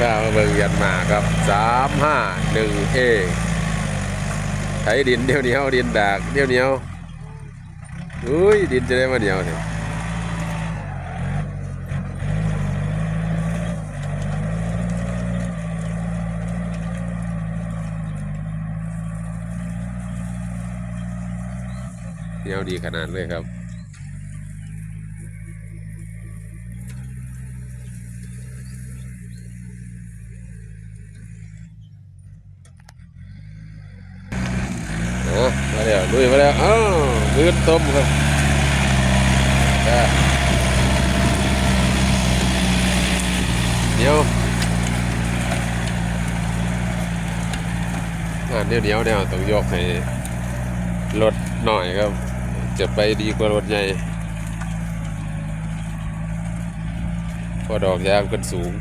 ข้าวเบิ่งยันมาครับ351A ไถดินเดียวเหนียวดินดากเดียวเหนียวอุ้ยดินจะได้มาเหนียวเนี่ยเหนียวดีขนาดเลยครับมาแล้วลุยมาแล้วอ้าวมือต้มครับเหนียวเหนียวเนี่ยต้องยกให้รถหน่อยครับจะไปดีกว่ารถใหญ่เพราะดอกยางกันสูง